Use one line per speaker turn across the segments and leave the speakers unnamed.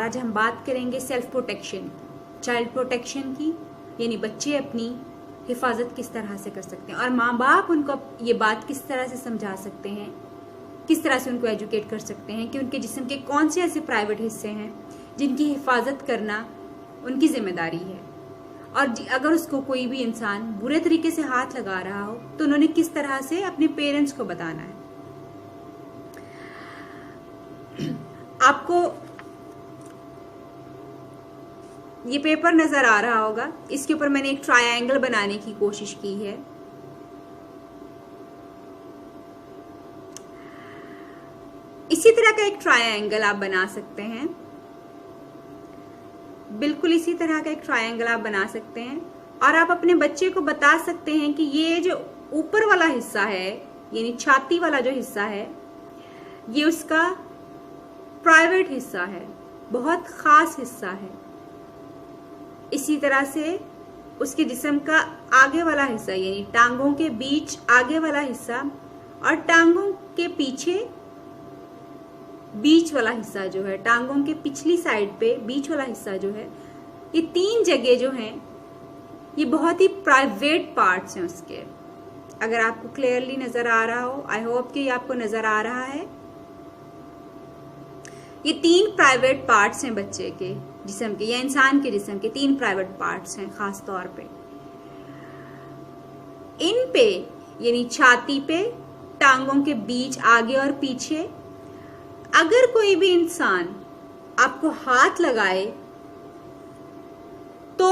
आज हम बात करेंगे सेल्फ प्रोटेक्शन, चाइल्ड प्रोटेक्शन की, यानी बच्चे अपनी हिफाजत किस तरह से कर सकते हैं और माँ बाप उनको ये बात किस तरह से समझा सकते हैं, किस तरह से उनको एजुकेट कर सकते हैं कि उनके जिस्म के कौन से ऐसे प्राइवेट हिस्से हैं जिनकी हिफाजत करना उनकी जिम्मेदारी है। और अगर उसको कोई भी इंसान बुरे तरीके से हाथ लगा रहा हो तो उन्होंने किस तरह से अपने पेरेंट्स को बताना है। आपको ये पेपर नजर आ रहा होगा, इसके ऊपर मैंने एक ट्रायंगल बनाने की कोशिश की है। इसी तरह का एक ट्रायंगल आप बना सकते हैं, बिल्कुल इसी तरह का एक ट्रायंगल आप बना सकते हैं और आप अपने बच्चे को बता सकते हैं कि ये जो ऊपर वाला हिस्सा है, यानी छाती वाला जो हिस्सा है, ये उसका प्राइवेट हिस्सा है, बहुत खास हिस्सा है। इसी तरह से उसके जिस्म का आगे वाला हिस्सा, यानी टांगों के बीच आगे वाला हिस्सा और टांगों के पीछे बीच वाला हिस्सा जो है, टांगों के पिछली साइड पे बीच वाला हिस्सा जो है, ये तीन जगह जो हैं ये बहुत ही प्राइवेट पार्ट्स हैं उसके। अगर आपको क्लियरली नजर आ रहा हो, आई होप कि आपको नजर आ रहा है, ये तीन प्राइवेट पार्ट्स हैं बच्चे के जिस्म के या इंसान के जिस्म के, तीन प्राइवेट पार्ट्स हैं खास तौर पे। इन पे यानी छाती पे, टांगों के बीच आगे और पीछे अगर कोई भी इंसान आपको हाथ लगाए तो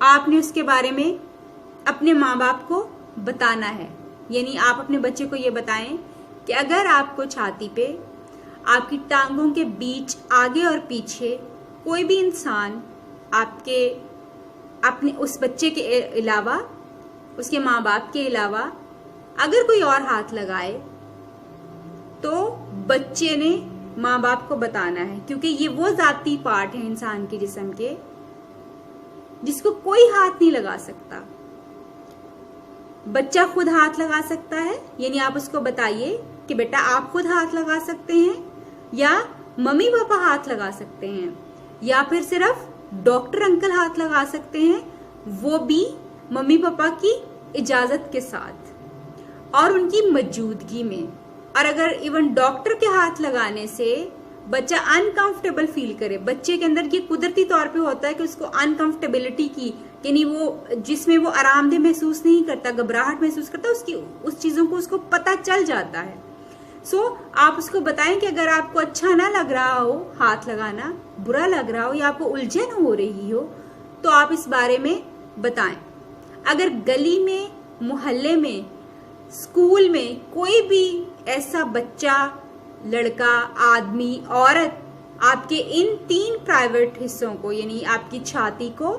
आपने उसके बारे में अपने माँ बाप को बताना है। यानी आप अपने बच्चे को ये बताएं कि अगर आपको छाती पे, आपकी टांगों के बीच आगे और पीछे कोई भी इंसान आपके अपने उस बच्चे के अलावा, उसके माँ बाप के अलावा अगर कोई और हाथ लगाए तो बच्चे ने माँ बाप को बताना है, क्योंकि ये वो जाती पार्ट है इंसान के जिस्म के जिसको कोई हाथ नहीं लगा सकता। बच्चा खुद हाथ लगा सकता है, यानी आप उसको बताइए कि बेटा आप खुद हाथ लगा सकते हैं या मम्मी पापा हाथ लगा सकते हैं या फिर सिर्फ डॉक्टर अंकल हाथ लगा सकते हैं, वो भी मम्मी पापा की इजाजत के साथ और उनकी मौजूदगी में। और अगर इवन डॉक्टर के हाथ लगाने से बच्चा अनकंफर्टेबल फील करे, बच्चे के अंदर ये कुदरती तौर पे होता है कि उसको अनकंफर्टेबिलिटी की, यानी वो जिसमें वो आरामदेह महसूस नहीं करता, घबराहट महसूस करता, उसकी उस चीजों को उसको पता चल जाता है। सो आप उसको बताएं कि अगर आपको अच्छा ना लग रहा हो हाथ लगाना, बुरा लग रहा हो या आपको उलझन हो रही हो तो आप इस बारे में बताएं। अगर गली में, मोहल्ले में, स्कूल में कोई भी ऐसा बच्चा, लड़का, आदमी, औरत आपके इन तीन प्राइवेट हिस्सों को, यानी आपकी छाती को,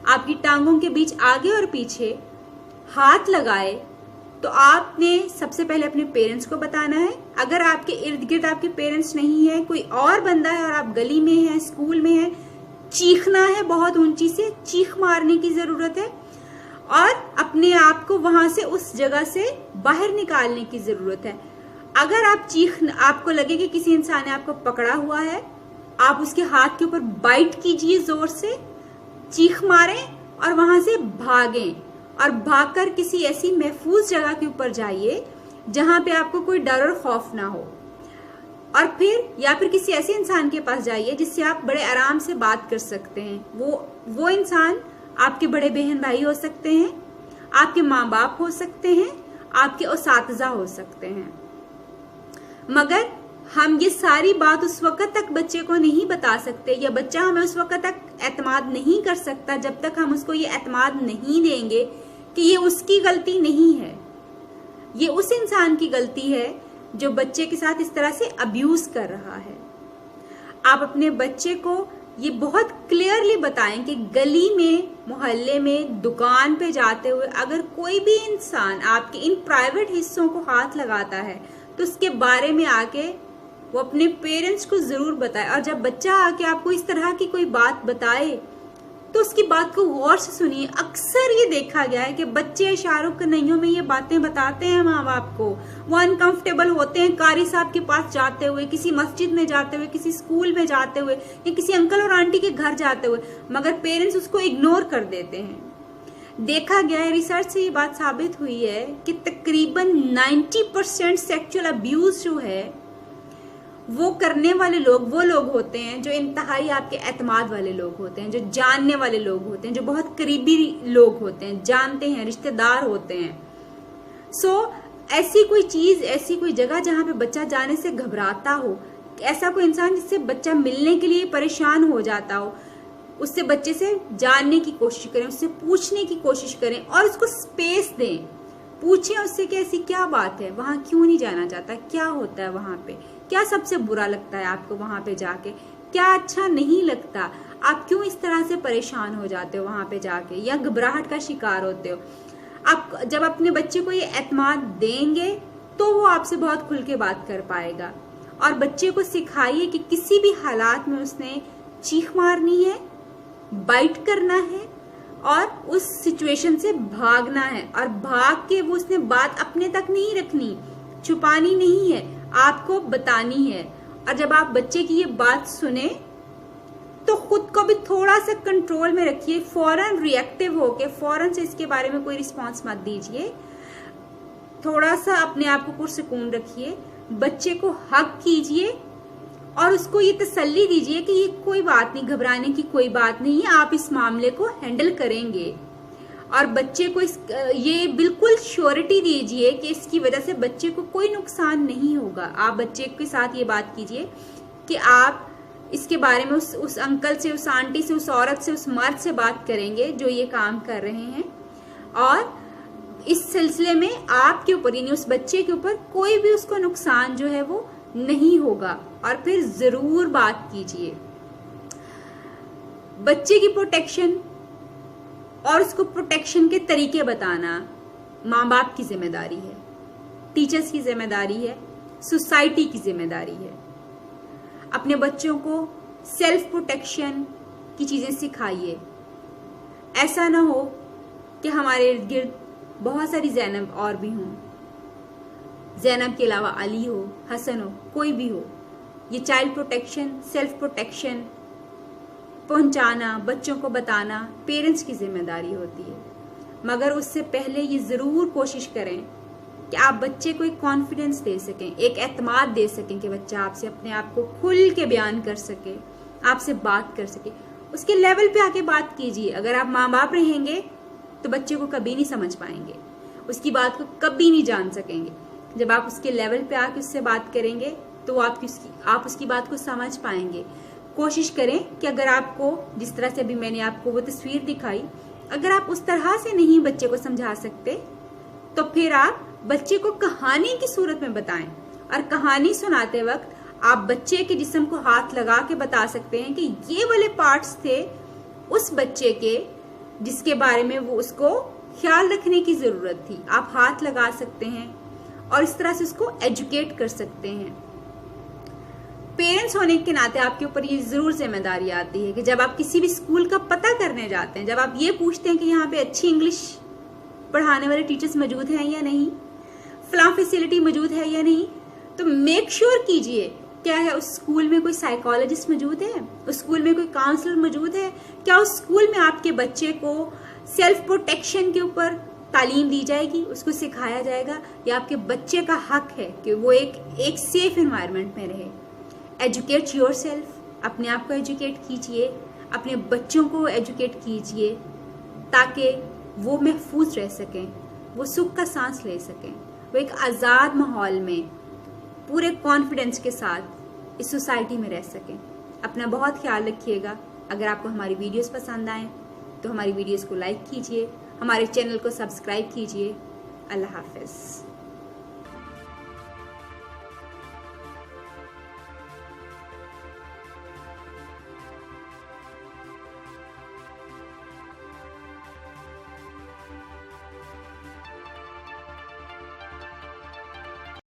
आपकी टांगों के बीच आगे और पीछे हाथ लगाए तो आपने सबसे पहले अपने पेरेंट्स को बताना है। अगर आपके इर्द गिर्द आपके पेरेंट्स नहीं है, कोई और बंदा है और आप गली में हैं, स्कूल में हैं, चीखना है, बहुत ऊंची से चीख मारने की जरूरत है और अपने आप को वहां से, उस जगह से बाहर निकालने की जरूरत है। अगर आपको लगे कि किसी इंसान ने आपको पकड़ा हुआ है, आप उसके हाथ के ऊपर बाइट कीजिए, जोर से चीख मारें और वहां से भागें और भागकर किसी ऐसी महफूज जगह के ऊपर जाइए जहां पे आपको कोई डर और खौफ ना हो। और फिर या फिर किसी ऐसे इंसान के पास जाइए जिससे आप बड़े आराम से बात कर सकते हैं। वो इंसान आपके बड़े बहन भाई हो सकते हैं, आपके माँ बाप हो सकते हैं, आपके उस्ताज़ा हो सकते हैं। मगर हम ये सारी बात उस वक्त तक बच्चे को नहीं बता सकते या बच्चा हमें उस वक्त तक एतमाद नहीं कर सकता जब तक हम उसको ये एतमाद नहीं देंगे कि ये उसकी गलती नहीं है, ये उस इंसान की गलती है जो बच्चे के साथ इस तरह से अब्यूज कर रहा है। आप अपने बच्चे को ये बहुत क्लियरली बताएं कि गली में, मोहल्ले में, दुकान पे जाते हुए अगर कोई भी इंसान आपके इन प्राइवेट हिस्सों को हाथ लगाता है तो उसके बारे में आके वो अपने पेरेंट्स को जरूर बताए। और जब बच्चा आके आपको इस तरह की कोई बात बताए तो उसकी बात को गौर से सुनिए। अक्सर ये देखा गया है कि बच्चे इशारों के नैयों में ये बातें बताते हैं माँ बाप को। वो अनकंफर्टेबल होते हैं कारी साहब के पास जाते हुए, किसी मस्जिद में जाते हुए, किसी स्कूल में जाते हुए या किसी अंकल और आंटी के घर जाते हुए, मगर पेरेंट्स उसको इग्नोर कर देते हैं। देखा गया है, रिसर्च से ये बात साबित हुई है कि तकरीबन 90% सेक्सुअल अब्यूज जो है वो करने वाले लोग वो लोग होते हैं जो इंतहाई आपके एतमाद वाले लोग होते हैं, जो जानने वाले लोग होते हैं, जो बहुत करीबी लोग होते हैं, जानते हैं, रिश्तेदार होते हैं। ऐसी कोई चीज, ऐसी कोई जगह जहां पे बच्चा जाने से घबराता हो, ऐसा कोई इंसान जिससे बच्चा मिलने के लिए परेशान हो जाता हो, उससे बच्चे से जानने की कोशिश करें, उससे पूछने की कोशिश करें और उसको स्पेस दें। पूछें उससे कि ऐसी क्या बात है, वहां क्यों नहीं जाना चाहता, क्या होता है वहां पे, क्या सबसे बुरा लगता है आपको वहां पे जाके, क्या अच्छा नहीं लगता, आप क्यों इस तरह से परेशान हो जाते हो वहां पे जाके या घबराहट का शिकार होते हो। आप जब अपने बच्चे को ये एतमाद देंगे तो वो आपसे बहुत खुल के बात कर पाएगा। और बच्चे को सिखाइए कि किसी भी हालात में उसने चीख मारनी है, बाइट करना है और उस सिचुएशन से भागना है, और भाग के वो उसने बात अपने तक नहीं रखनी, छुपानी नहीं है, आपको बतानी है। और जब आप बच्चे की ये बात सुने तो खुद को भी थोड़ा सा कंट्रोल में रखिए। फौरन रिएक्टिव होके फौरन से इसके बारे में कोई रिस्पॉन्स मत दीजिए। थोड़ा सा अपने आप को पुरसुकून रखिए, बच्चे को हक कीजिए और उसको ये तसल्ली दीजिए कि ये कोई बात नहीं, घबराने की कोई बात नहीं है, आप इस मामले को हैंडल करेंगे। और बच्चे को ये बिल्कुल श्योरिटी दीजिए कि इसकी वजह से बच्चे को कोई नुकसान नहीं होगा। आप बच्चे के साथ ये बात कीजिए कि आप इसके बारे में उस अंकल से, उस आंटी से, उस औरत से, उस मर्द से बात करेंगे जो ये काम कर रहे हैं, और इस सिलसिले में आपके ऊपर यानी उस बच्चे के ऊपर कोई भी उसको नुकसान जो है वो नहीं होगा। और फिर जरूर बात कीजिए। बच्चे की प्रोटेक्शन और उसको प्रोटेक्शन के तरीके बताना माँ बाप की जिम्मेदारी है, टीचर्स की जिम्मेदारी है, सोसाइटी की जिम्मेदारी है। अपने बच्चों को सेल्फ प्रोटेक्शन की चीजें सिखाइए। ऐसा ना हो कि हमारे इर्द गिर्द बहुत सारी ज़ैनब और भी हों, ज़ैनब के अलावा अली हो, हसन हो, कोई भी हो। ये चाइल्ड प्रोटेक्शन, सेल्फ प्रोटेक्शन पहुंचाना, बच्चों को बताना पेरेंट्स की जिम्मेदारी होती है। मगर उससे पहले ये ज़रूर कोशिश करें कि आप बच्चे को एक कॉन्फिडेंस दे सकें, एक एतमाद दे सकें कि बच्चा आपसे अपने आप को खुल के बयान कर सके, आपसे बात कर सके। उसके लेवल पे आके बात कीजिए। अगर आप माँ बाप रहेंगे तो बच्चे को कभी नहीं समझ पाएंगे, उसकी बात को कभी नहीं जान सकेंगे। जब आप उसके लेवल पे आके उससे बात करेंगे तो आप उसकी बात को समझ पाएंगे। कोशिश करें कि अगर आपको, जिस तरह से अभी मैंने आपको वो तस्वीर दिखाई, अगर आप उस तरह से नहीं बच्चे को समझा सकते तो फिर आप बच्चे को कहानी की सूरत में बताएं। और कहानी सुनाते वक्त आप बच्चे के जिस्म को हाथ लगा के बता सकते हैं कि ये वाले पार्ट्स थे उस बच्चे के जिसके बारे में वो उसको ख्याल रखने की जरूरत थी। आप हाथ लगा सकते हैं और इस तरह से उसको एजुकेट कर सकते हैं। पेरेंट्स होने के नाते आपके ऊपर ये जरूर जिम्मेदारी आती है कि जब आप किसी भी स्कूल का पता करने जाते हैं, जब आप ये पूछते हैं कि यहाँ पे अच्छी इंग्लिश पढ़ाने वाले टीचर्स मौजूद हैं या नहीं, फलां फैसिलिटी मौजूद है या नहीं, तो मेक श्योर कीजिए क्या है उस स्कूल में कोई साइकोलॉजिस्ट मौजूद है, उस स्कूल में कोई काउंसलर मौजूद है, क्या उस स्कूल में आपके बच्चे को सेल्फ प्रोटेक्शन के ऊपर तालीम दी जाएगी, उसको सिखाया जाएगा, या आपके बच्चे का हक है कि वो एक सेफ एनवायरनमेंट में रहे। एजुकेट योरसेल्फ, अपने आप को एजुकेट कीजिए, अपने बच्चों को एजुकेट कीजिए ताकि वो महफूज रह सकें, वो सुख का सांस ले सकें, वो एक आज़ाद माहौल में पूरे कॉन्फिडेंस के साथ इस सोसाइटी में रह सकें। अपना बहुत ख्याल रखिएगा। अगर आपको हमारी वीडियोस पसंद आए तो हमारी वीडियोस को लाइक कीजिए, हमारे चैनल को सब्सक्राइब कीजिए। अल्लाह हाफिज़।